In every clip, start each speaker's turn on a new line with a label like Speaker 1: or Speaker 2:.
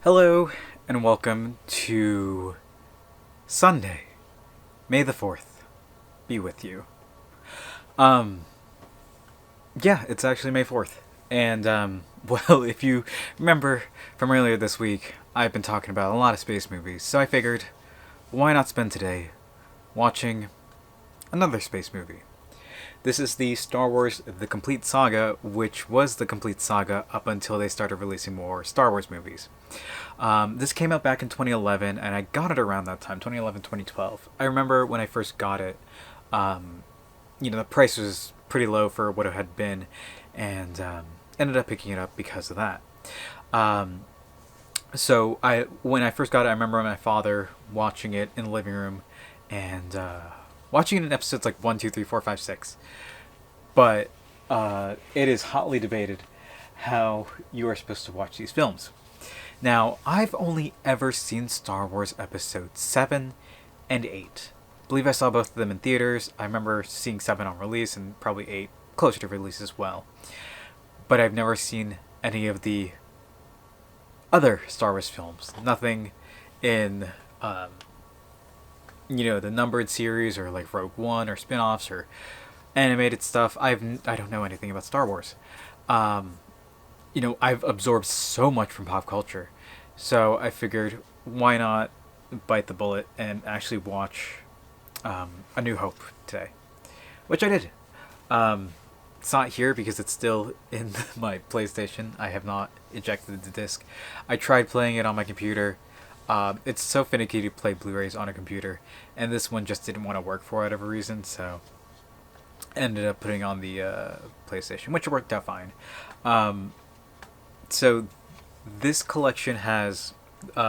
Speaker 1: Hello, and welcome to Sunday, May the 4th. Be with you. Um, yeah, it's actually May 4th. And, well, if you remember from earlier this week, I've been talking about a lot of space movies, so I figured, why not spend today watching another space movie? This is the Star Wars The Complete Saga, which was the Complete Saga up until they started releasing more Star Wars movies. This came out back in 2011, and I got it around that time, 2011, 2012. I remember when I first got it, the price was pretty low for what it had been, and ended up picking it up because of that. When I first got it, I remember my father watching it in the living room, and watching it in episodes like 1, 2, 3, 4, 5, 6. But it is hotly debated how you are supposed to watch these films. Now, I've only ever seen Star Wars Episodes 7 and 8. I believe I saw both of them in theaters. I remember seeing 7 on release and probably 8 closer to release as well. But I've never seen any of the other Star Wars films. Nothing in, the numbered series or like Rogue One or spin-offs or animated stuff. I don't know anything about Star Wars. I've absorbed so much from pop culture. So I figured, why not bite the bullet and actually watch A New Hope today? Which I did. It's not here because it's still in my PlayStation. I have not ejected the disc. I tried playing it on my computer. It's so finicky to play Blu-rays on a computer, and this one just didn't want to work for whatever reason, so ended up putting on the PlayStation, which worked out fine. So this collection has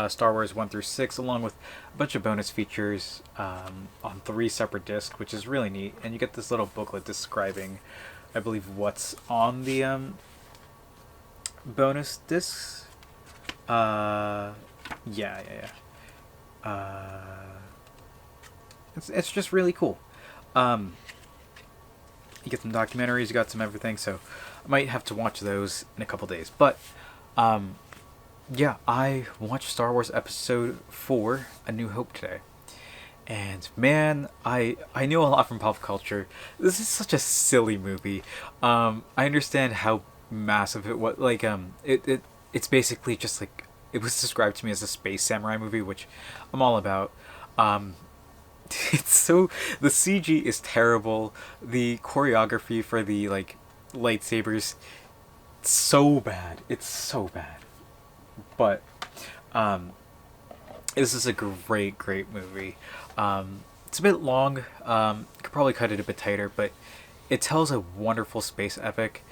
Speaker 1: Star Wars 1 through 6, along with a bunch of bonus features on 3 separate discs, which is really neat. And you get this little booklet describing, I believe, what's on the bonus discs. It's just really cool. You get some documentaries, you got some everything, so I might have to watch those in a couple days. But, I watched Star Wars Episode 4, A New Hope today. And, man, I knew a lot from pop culture. This is such a silly movie. I understand how massive it was. Like, it's basically just like, it was described to me as a space samurai movie, which I'm all about. The CG is terrible. The choreography for the lightsabers, so bad. It's so bad. But this is a great movie. It's a bit long. Could probably cut it a bit tighter, but it tells a wonderful space epic,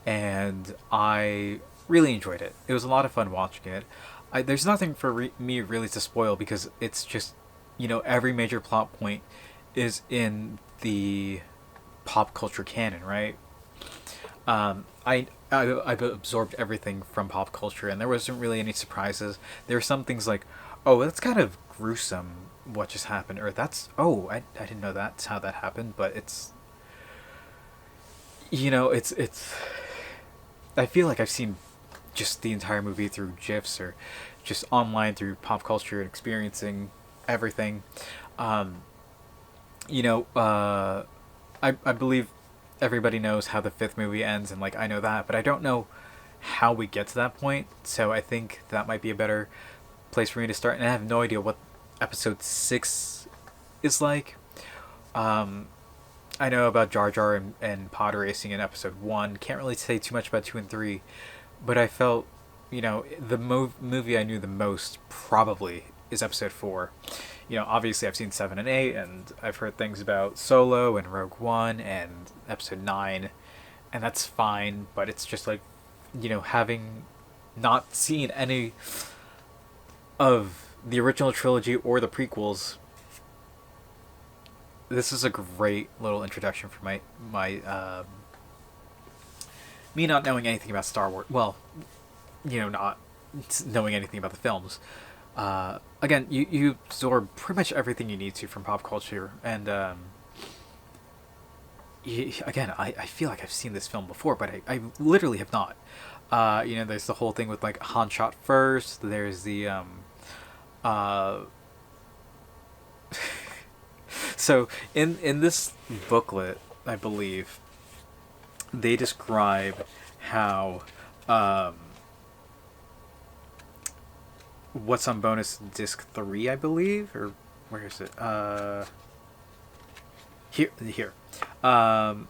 Speaker 1: and I really enjoyed it. It was a lot of fun watching it. There's nothing for me really to spoil because it's just, every major plot point is in the pop culture canon, right? I've absorbed everything from pop culture, and there wasn't really any surprises. There were some things like, oh, that's kind of gruesome what just happened, or I didn't know that's how that happened, but it's I feel like I've seen just the entire movie through GIFs or just online through pop culture and experiencing everything. I believe everybody knows how the 5th movie ends, and I know that, but I don't know how we get to that point. So I think that might be a better place for me to start. And I have no idea what Episode 6 is like. I know about Jar Jar and pod racing in Episode 1. Can't really say too much about 2 and 3, but I felt, the movie I knew the most probably is Episode 4. Obviously I've seen 7 and 8, and I've heard things about Solo and Rogue One and Episode 9, and that's fine, but it's just having not seen any of the original trilogy or the prequels, this is a great little introduction for my me not knowing anything about Star Wars. Well, not knowing anything about the films. Again, you absorb pretty much everything you need to from pop culture, and I feel like I've seen this film before, but I literally have not. There's the whole thing with like Han shot first. There's the uh, so in this booklet, I believe they describe how what's on bonus disc 3, I believe, or where is it? Here. Um,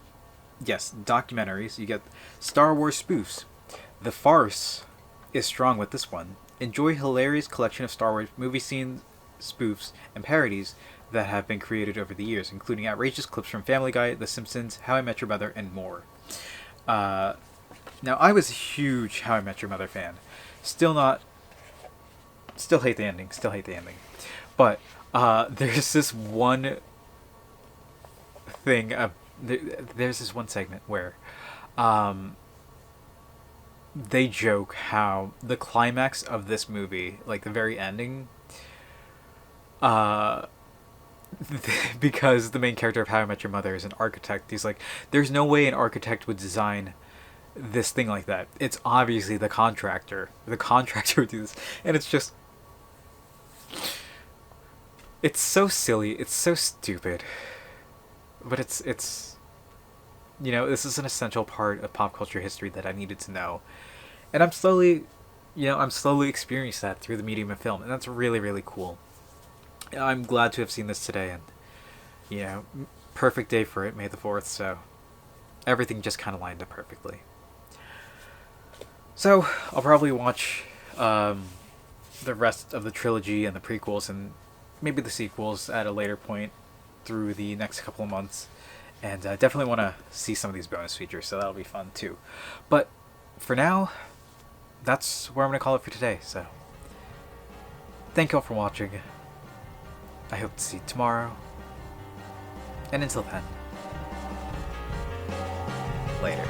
Speaker 1: yes, documentaries. You get Star Wars spoofs. The farce is strong with this one. Enjoy hilarious collection of Star Wars movie scene spoofs and parodies that have been created over the years, including outrageous clips from Family Guy, The Simpsons, How I Met Your Mother, and more. Now, I was a huge How I Met Your Mother fan. Still not. Still hate the ending. Still hate the ending. But there's this one thing. There's this one segment where they joke how the climax of this movie, like the very ending, because the main character of How I Met Your Mother is an architect, he's like, there's no way an architect would design this thing like that. It's obviously the contractor. The contractor would do this. And it's just... It's so silly. It's so stupid. But it's... this is an essential part of pop culture history that I needed to know. And I'm slowly experiencing that through the medium of film. And that's really, really cool. I'm glad to have seen this today. And, perfect day for it, May the 4th. So everything just kind of lined up perfectly. So I'll probably watch the rest of the trilogy and the prequels and maybe the sequels at a later point through the next couple of months. And I definitely want to see some of these bonus features, so that'll be fun too. But for now, that's where I'm going to call it for today. So thank you all for watching. I hope to see you tomorrow. And until then, later.